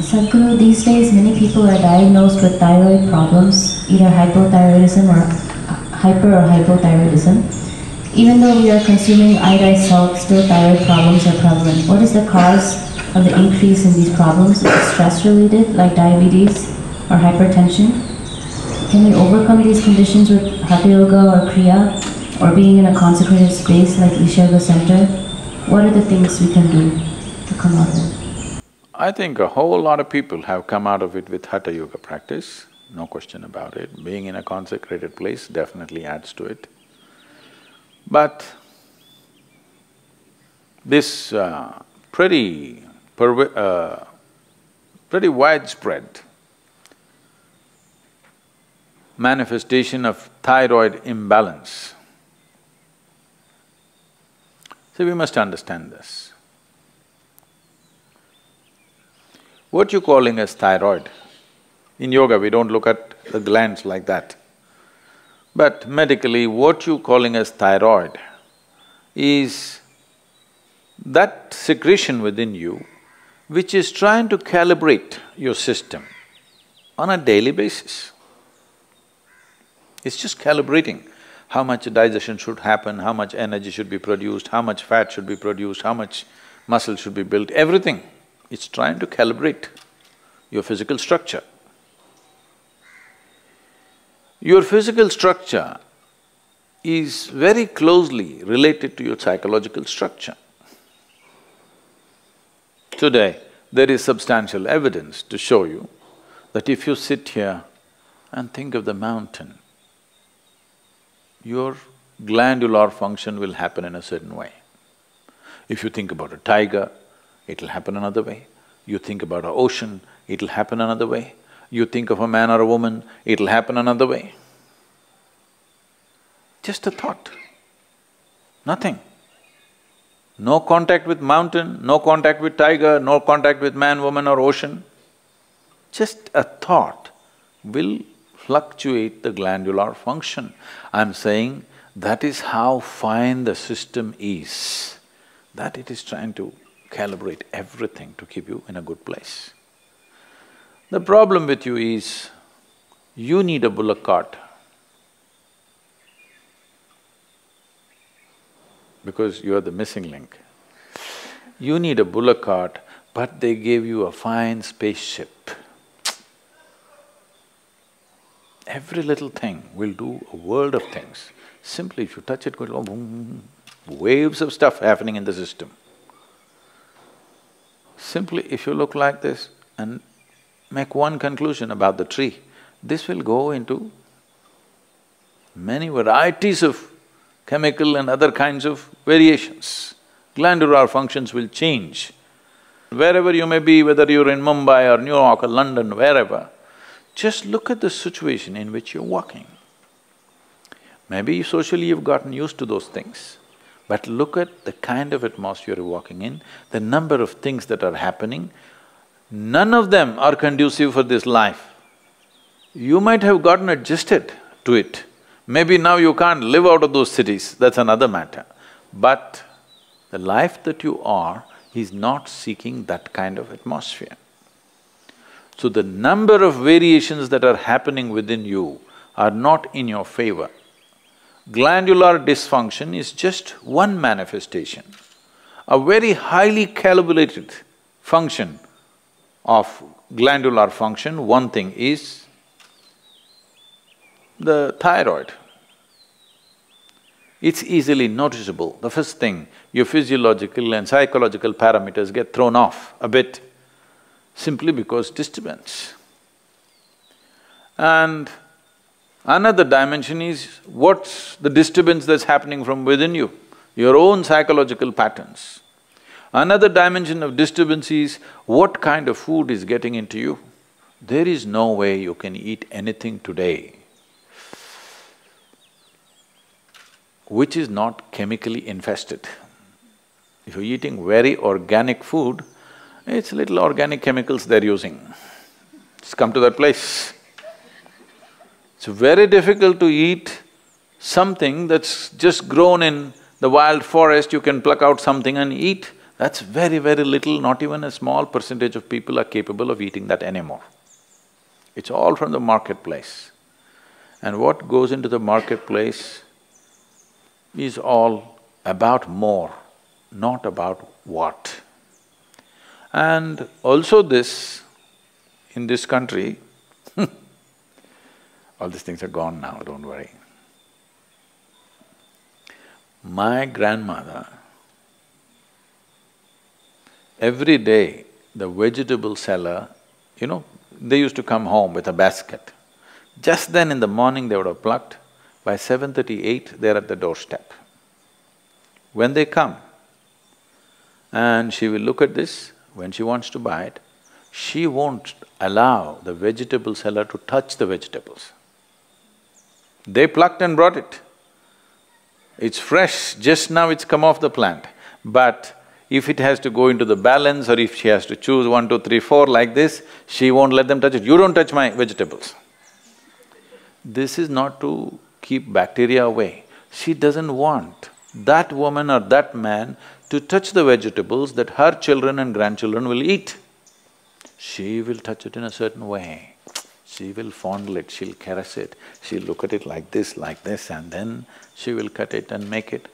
Sadhguru, these days many people are diagnosed with thyroid problems, either hypothyroidism or hyper or hypothyroidism. Even though we are consuming iodized salt, still thyroid problems are prevalent. What is the cause of the increase in these problems? Is it stress related, like diabetes or hypertension? Can we overcome these conditions with Hatha Yoga or Kriya, or being in a consecrated space like Isha Center? What are the things we can do to come out of it? I think a whole lot of people have come out of it with Hatha Yoga practice, no question about it. Being in a consecrated place definitely adds to it. But this pretty widespread manifestation of thyroid imbalance. So we must understand this. What you're calling as thyroid, in yoga we don't look at the glands like that. But medically, what you're calling as thyroid is that secretion within you which is trying to calibrate your system on a daily basis. It's just calibrating how much digestion should happen, how much energy should be produced, how much fat should be produced, how much muscle should be built, everything. It's trying to calibrate your physical structure. Your physical structure is very closely related to your psychological structure. Today, there is substantial evidence to show you that if you sit here and think of the mountain, your glandular function will happen in a certain way. If you think about a tiger, it'll happen another way. You think about an ocean, it'll happen another way. You think of a man or a woman, it'll happen another way. Just a thought, nothing. No contact with mountain, no contact with tiger, no contact with man, woman or ocean. Just a thought will fluctuate the glandular function. I'm saying that is how fine the system is, that it is trying to calibrate everything to keep you in a good place. The problem with you is, you need a bullock cart because you are the missing link. You need a bullock cart, but they gave you a fine spaceship. Every little thing will do a world of things. Simply if you touch it, go boom, waves of stuff happening in the system. Simply if you look like this and make one conclusion about the tree, this will go into many varieties of chemical and other kinds of variations. Glandular functions will change. Wherever you may be, whether you're in Mumbai or New York or London, wherever, just look at the situation in which you're walking. Maybe socially you've gotten used to those things, but look at the kind of atmosphere you're walking in, the number of things that are happening, none of them are conducive for this life. You might have gotten adjusted to it. Maybe now you can't live out of those cities, that's another matter. But the life that you are is not seeking that kind of atmosphere. So the number of variations that are happening within you are not in your favor. Glandular dysfunction is just one manifestation. A very highly calibrated function of glandular function, one thing is the thyroid. It's easily noticeable. The first thing, your physiological and psychological parameters get thrown off a bit simply because disturbance. And another dimension is what's the disturbance that's happening from within you, your own psychological patterns. Another dimension of disturbance is what kind of food is getting into you. There is no way you can eat anything today which is not chemically infested. If you're eating very organic food, it's little organic chemicals they're using. It's come to that place. It's very difficult to eat something that's just grown in the wild forest. You can pluck out something and eat. That's very, very little, not even a small percentage of people are capable of eating that anymore. It's all from the marketplace. And what goes into the marketplace is all about more, not about what. And also this, in this country, all these things are gone now, don't worry. My grandmother, every day the vegetable seller, they used to come home with a basket. Just then in the morning they would have plucked, by 7:38 they're at the doorstep. When they come, and she will look at this, when she wants to buy it, she won't allow the vegetable seller to touch the vegetables. They plucked and brought it. It's fresh, just now it's come off the plant. But if it has to go into the balance or if she has to choose 1, 2, 3, 4 like this, she won't let them touch it. You don't touch my vegetables. This is not to keep bacteria away. She doesn't want that woman or that man to touch the vegetables that her children and grandchildren will eat. She will touch it in a certain way. She will fondle it, she'll caress it, she'll look at it like this, and then she will cut it and make it.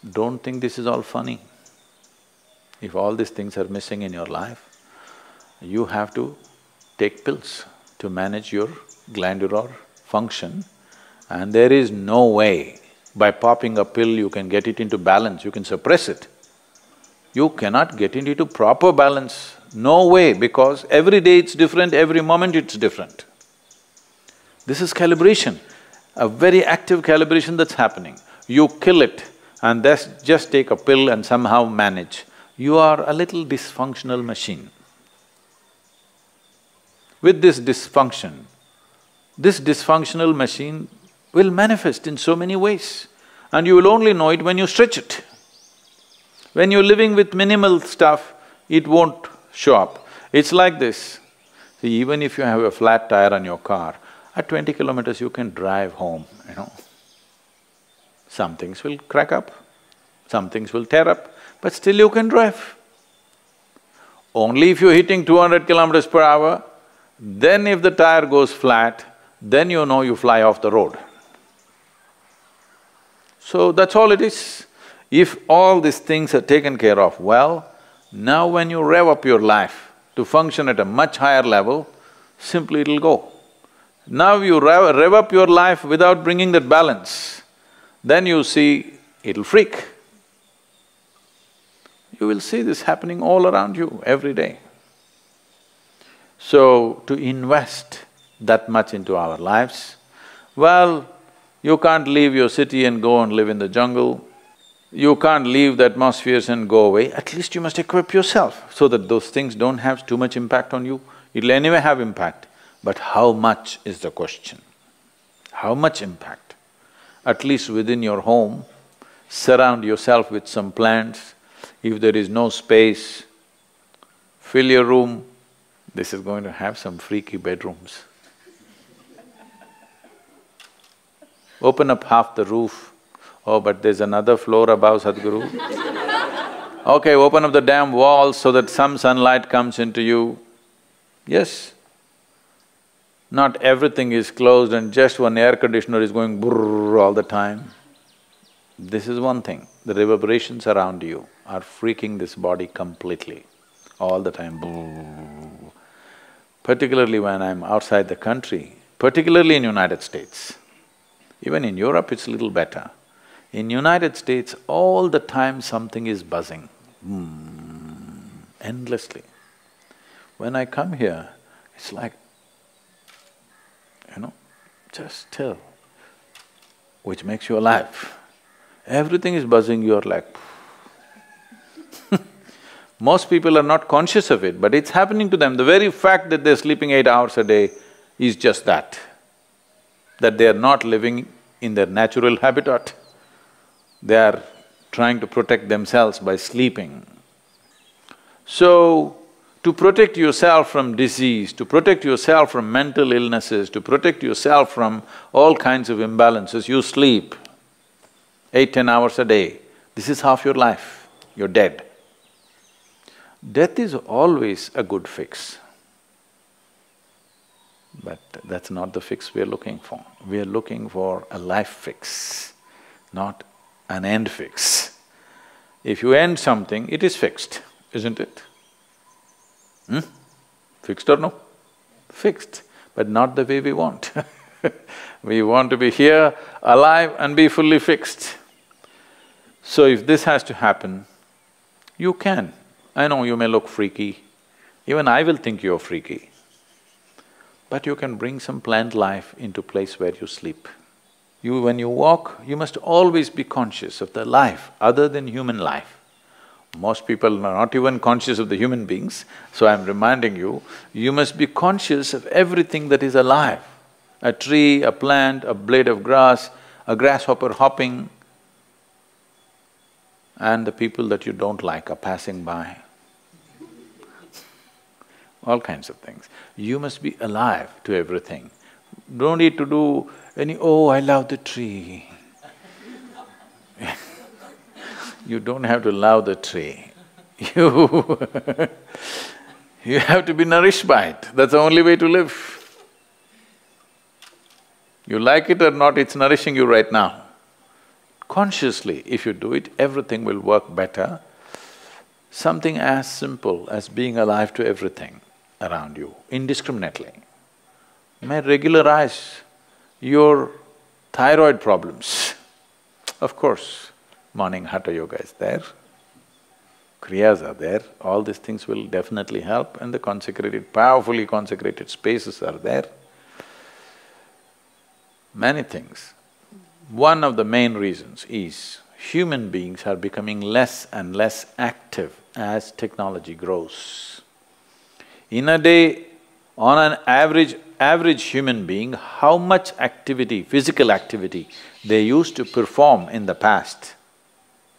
Don't think this is all funny. If all these things are missing in your life, you have to take pills to manage your glandular function, and there is no way by popping a pill you can get it into balance, you can suppress it. You cannot get it into proper balance, no way, because every day it's different, every moment it's different. This is calibration, a very active calibration that's happening. You kill it and just take a pill and somehow manage. You are a little dysfunctional machine. With this dysfunctional machine will manifest in so many ways, and you will only know it when you stretch it. When you're living with minimal stuff, it won't show up. It's like this. See, even if you have a flat tire on your car, at 20 kilometers you can drive home, Some things will crack up, some things will tear up, but still you can drive. Only if you're hitting 200 kilometers per hour, then if the tire goes flat, then you know you fly off the road. So that's all it is. If all these things are taken care of well, now when you rev up your life to function at a much higher level, simply it'll go. Now you rev up your life without bringing that balance, then you see it'll freak. You will see this happening all around you every day. So, to invest that much into our lives, well, you can't leave your city and go and live in the jungle. You can't leave the atmospheres and go away. At least you must equip yourself so that those things don't have too much impact on you. It'll anyway have impact, but how much is the question? How much impact? At least within your home, surround yourself with some plants. If there is no space, fill your room. This is going to have some freaky bedrooms. Open up half the roof. Oh, but there's another floor above, Sadhguru. Okay, open up the damn walls so that some sunlight comes into you. Yes. Not everything is closed and just one air conditioner is going brrrr all the time. This is one thing, the reverberations around you are freaking this body completely, all the time, brrrr. Particularly when I'm outside the country, particularly in United States. Even in Europe it's little better. In United States, all the time something is buzzing, endlessly. When I come here, it's like, just still, which makes you alive. Everything is buzzing, you're like Most people are not conscious of it, but it's happening to them. The very fact that they're sleeping 8 hours a day is just that they are not living in their natural habitat. They are trying to protect themselves by sleeping. So, to protect yourself from disease, to protect yourself from mental illnesses, to protect yourself from all kinds of imbalances, you sleep 8, 10 hours a day. This is half your life, you're dead. Death is always a good fix. But that's not the fix we are looking for. We are looking for a life fix, not an end fix. If you end something, it is fixed, isn't it? Fixed or no? Fixed, but not the way we want. We want to be here, alive and be fully fixed. So if this has to happen, you can. I know you may look freaky, even I will think you're freaky. But you can bring some plant life into place where you sleep. When you walk, you must always be conscious of the life other than human life. Most people are not even conscious of the human beings, so I'm reminding you, you must be conscious of everything that is alive. A tree, a plant, a blade of grass, a grasshopper hopping, and the people that you don't like are passing by. All kinds of things. You must be alive to everything. Don't need to do any, oh, I love the tree. You don't have to love the tree. You have to be nourished by it. That's the only way to live. You like it or not, it's nourishing you right now. Consciously, if you do it, everything will work better. Something as simple as being alive to everything around you, indiscriminately, may regularize your thyroid problems. Of course, morning Hatha Yoga is there, Kriyas are there, all these things will definitely help, and the consecrated, powerfully consecrated spaces are there. Many things. One of the main reasons is human beings are becoming less and less active as technology grows. In a day, on an average human being, how much activity, physical activity they used to perform in the past,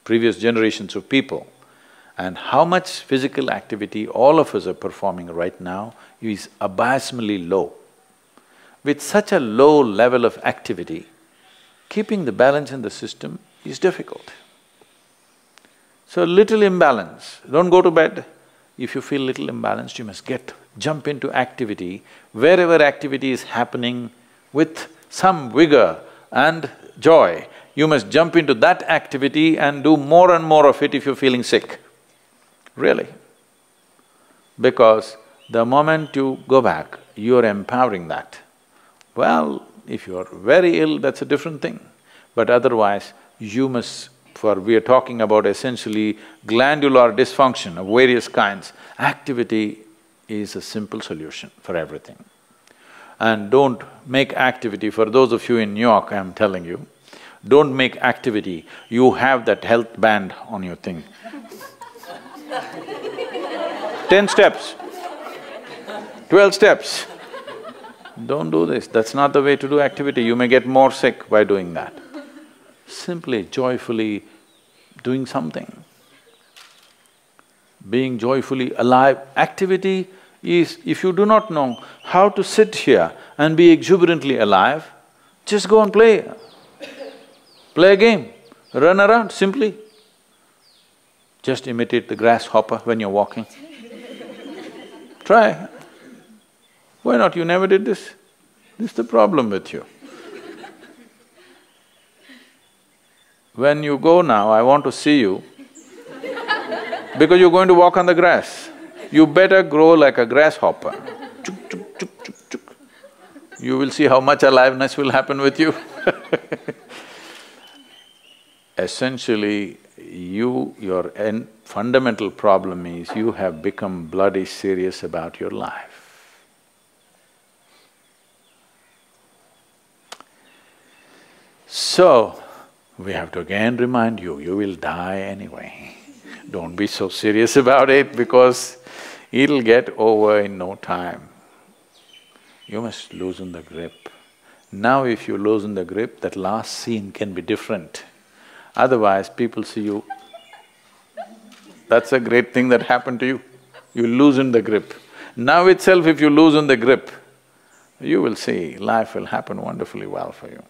previous generations of people, and how much physical activity all of us are performing right now is abysmally low. With such a low level of activity, keeping the balance in the system is difficult. So little imbalance, don't go to bed. If you feel little imbalanced, you must jump into activity. Wherever activity is happening with some vigor and joy, you must jump into that activity and do more and more of it if you're feeling sick. Really. Because the moment you go back, you're empowering that. Well, if you're very ill, that's a different thing. But otherwise, you must… we are talking about essentially glandular dysfunction of various kinds. Activity is a simple solution for everything. And don't make activity, for those of you in New York, I'm telling you, don't make activity, you have that health band on your thing. 10 steps, 12 steps. Don't do this, that's not the way to do activity, you may get more sick by doing that. Simply, joyfully doing something. Being joyfully alive. Activity is, if you do not know how to sit here and be exuberantly alive, just go and play. Play a game, run around simply. Just imitate the grasshopper when you're walking. Try. Why not? You never did this? This is the problem with you. When you go now, I want to see you because you're going to walk on the grass. You better grow like a grasshopper. Chuk, chuk, chuk, chuk, chuk. You will see how much aliveness will happen with you. Essentially, your fundamental problem is you have become bloody serious about your life. So, we have to again remind you, you will die anyway. Don't be so serious about it because it'll get over in no time. You must loosen the grip. Now if you loosen the grip, that last scene can be different. Otherwise, people see you, that's a great thing that happened to you. You loosen the grip. Now itself if you loosen the grip, you will see life will happen wonderfully well for you.